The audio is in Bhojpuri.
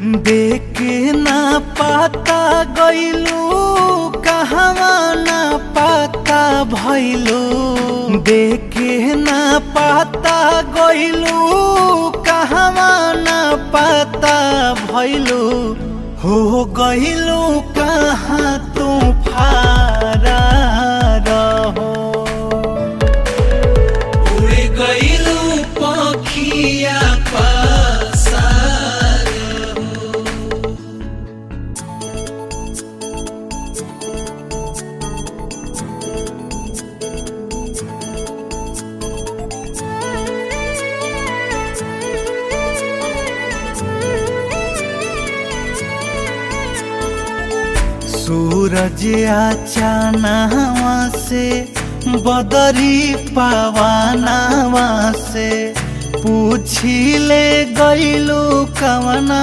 देखे ना पाता गइलू कहवा ना पाता भइलू। देखे ना पाता गइलू कहवा ना पाता भइलू। हो गइलू कहाँ तू फारा रहो। उड़ गइलू पखिया सूरज अचानवा से बदरी पवनवा से पूछी ले गइलू कवना